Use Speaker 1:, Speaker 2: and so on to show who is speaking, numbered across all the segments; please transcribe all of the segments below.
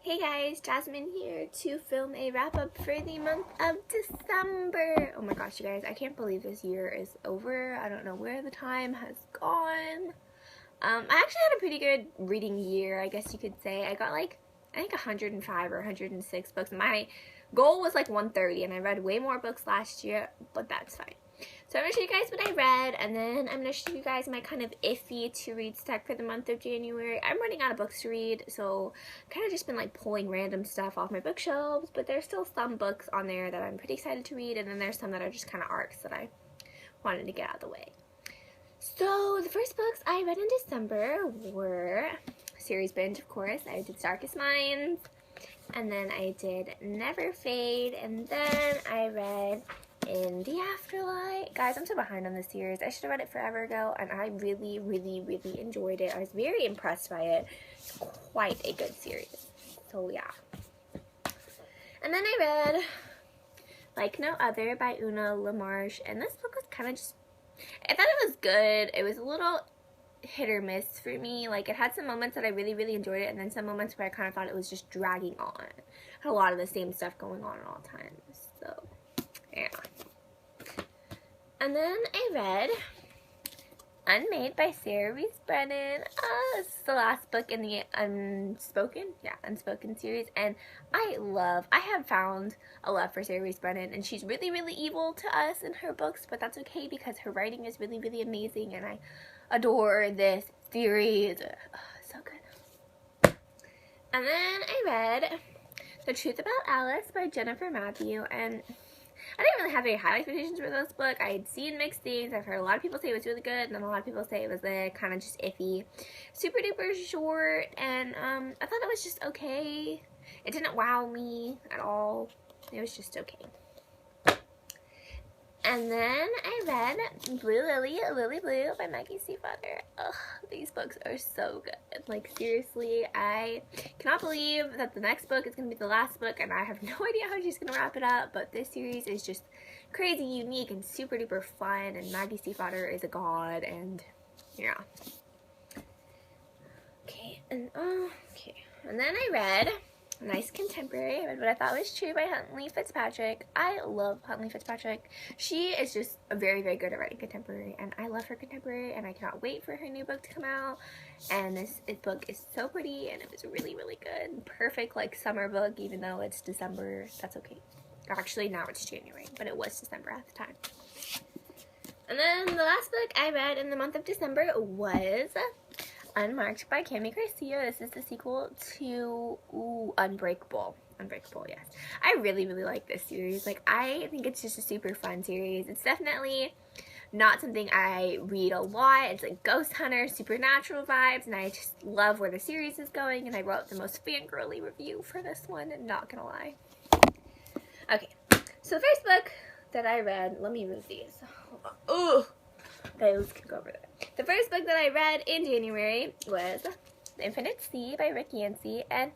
Speaker 1: Hey guys, Jasmine here to film a wrap-up for the month of December. Oh my gosh, you guys, I can't believe this year is over. I don't know where the time has gone. I actually had a pretty good reading year, I guess you could say. I got I think 105 or 106 books. My goal was like 130, and I read way more books last year, but that's fine. So I'm going to show you guys what I read, and then I'm going to show you guys my kind of iffy to read stack for the month of January. I'm running out of books to read, so I've kind of just been like pulling random stuff off my bookshelves, but there's still some books on there that I'm pretty excited to read, and then there's some that are just kind of arcs that I wanted to get out of the way. So the first books I read in December were series binge, of course. I did Darkest Minds, and then I did Never Fade, and then I read In the Afterlife. Guys, I'm so behind on this series. I should have read it forever ago, and I really enjoyed it. I was very impressed by it. It's quite a good series. So yeah. And then I read Like No Other by Una LaMarche, and this book was kind of just, I thought it was good. It was a little hit or miss for me. Like, it had some moments that I really enjoyed it, and then some moments where I kind of thought it was just dragging on. It had a lot of the same stuff going on at all times. So yeah. And then I read Unmade by Sarah Reese Brennan. This is the last book in the Unspoken series, and I have found a love for Sarah Reese Brennan, and she's really evil to us in her books, but that's okay because her writing is really amazing, and I adore this series. So good. And then I read The Truth About Alice by Jennifer Matthew, and I didn't really have very high expectations for this book. I had seen mixed things. I've heard a lot of people say it was really good, and then a lot of people say it was kind of just iffy. Super duper short, and I thought it was just okay. It didn't wow me at all. It was just okay. And then I read Blue Lily Blue by Maggie Stiefvater. Ugh, these books are so good. Like, seriously, I cannot believe that the next book is going to be the last book, and I have no idea how she's going to wrap it up, but this series is just crazy, unique, and super duper fun, and Maggie Stiefvater is a god, and yeah. Okay, and then I read Nice Contemporary. I read What I Thought Was True by Huntley Fitzpatrick. I love Huntley Fitzpatrick. She is just very good at writing contemporary, and I love her contemporary, and I cannot wait for her new book to come out. And this book is so pretty, and it was really good. Perfect, like, summer book, even though it's December. That's okay. Actually, now it's January, but it was December at the time. And then the last book I read in the month of December was Unmarked by Cami Garcia. This is the sequel to Unbreakable. Unbreakable, yes. I really like this series. Like, I think it's just a super fun series. It's definitely not something I read a lot. It's like Ghost Hunter, supernatural vibes, and I just love where the series is going, and I wrote the most fangirly review for this one, and not gonna lie. Okay, so the first book that I read, let me move these. Ugh! Those can go over there. The first book that I read in January was The Infinite Sea by Rick Yancey, and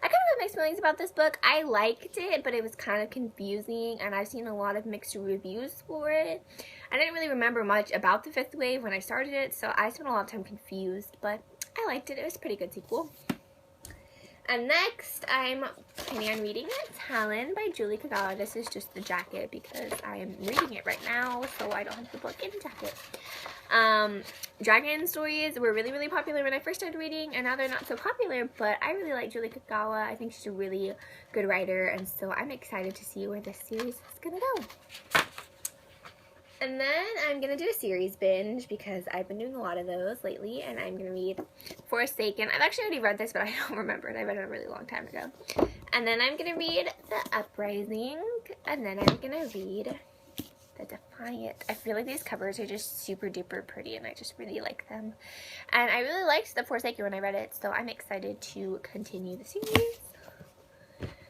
Speaker 1: I kind of have mixed feelings about this book. I liked it, but it was kind of confusing, and I've seen a lot of mixed reviews for it. I didn't really remember much about the fifth wave when I started it, so I spent a lot of time confused, but I liked it. It was a pretty good sequel. And next, I'm planning on reading Talon by Julie Kagawa. This is just the jacket because I am reading it right now, so I don't have the book in the jacket. Dragon stories were really popular when I first started reading, and now they're not so popular, but I really like Julie Kagawa. I think she's a really good writer, and so I'm excited to see where this series is gonna go. And then I'm going to do a series binge because I've been doing a lot of those lately, and I'm going to read Forsaken. I've actually already read this, but I don't remember it. I read it a really long time ago. And then I'm going to read The Uprising, and then I'm going to read The Defiant. I feel like these covers are just super duper pretty, and I just really like them. And I really liked The Forsaken when I read it, so I'm excited to continue the series.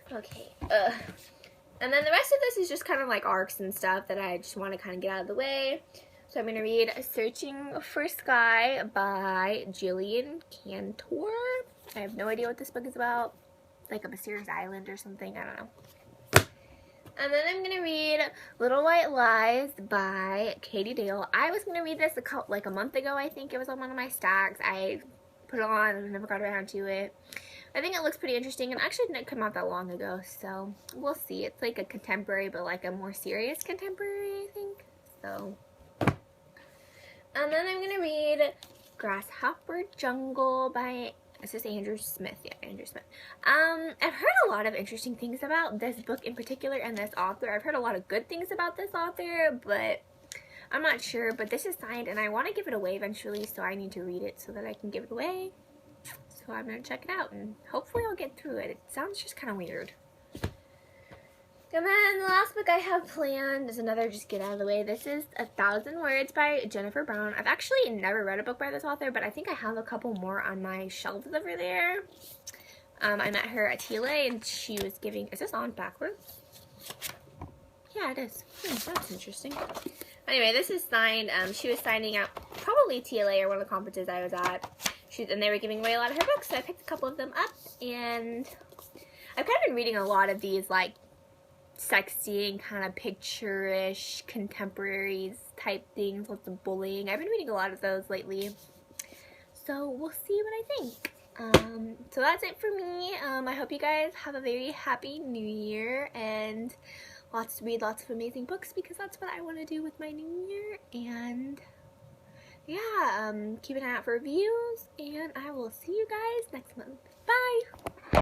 Speaker 1: Okay, and then the rest of this is just kind of like arcs and stuff that I just want to kind of get out of the way. So I'm going to read Searching for Sky by Jillian Cantor. I have no idea what this book is about. Like a mysterious island or something. I don't know. And then I'm going to read Little White Lies by Katie Dale. I was going to read this a month ago, I think. It was on one of my stacks. I put it on and never got around to it. I think it looks pretty interesting, and actually didn't come out that long ago, so we'll see. It's like a contemporary, but like a more serious contemporary, I think. So, and then I'm gonna read Grasshopper Jungle by, this is Andrew Smith. Yeah, Andrew Smith. I've heard a lot of interesting things about this book in particular and this author. I've heard a lot of good things about this author, but I'm not sure. But this is signed, and I want to give it away eventually, so I need to read it so that I can give it away. So I'm going to check it out, and hopefully I'll get through it. It sounds just kind of weird. And then the last book I have planned is another just get out of the way. This is 1,000 Words by Jennifer Brown. I've actually never read a book by this author, but I think I have a couple more on my shelves over there. I met her at TLA, and she was giving, is this on backwards? Yeah, it is. That's interesting. Anyway, this is signed. She was signing out probably TLA or one of the conferences I was at. And they were giving away a lot of her books, so I picked a couple of them up, and I've kind of been reading a lot of these, like, sexy and kind of picture-ish contemporaries type things, lots of bullying. I've been reading a lot of those lately, so we'll see what I think. So that's it for me. I hope you guys have a very happy new year and read lots of amazing books, because that's what I want to do with my new year. And yeah, keep an eye out for reviews, and I will see you guys next month. Bye!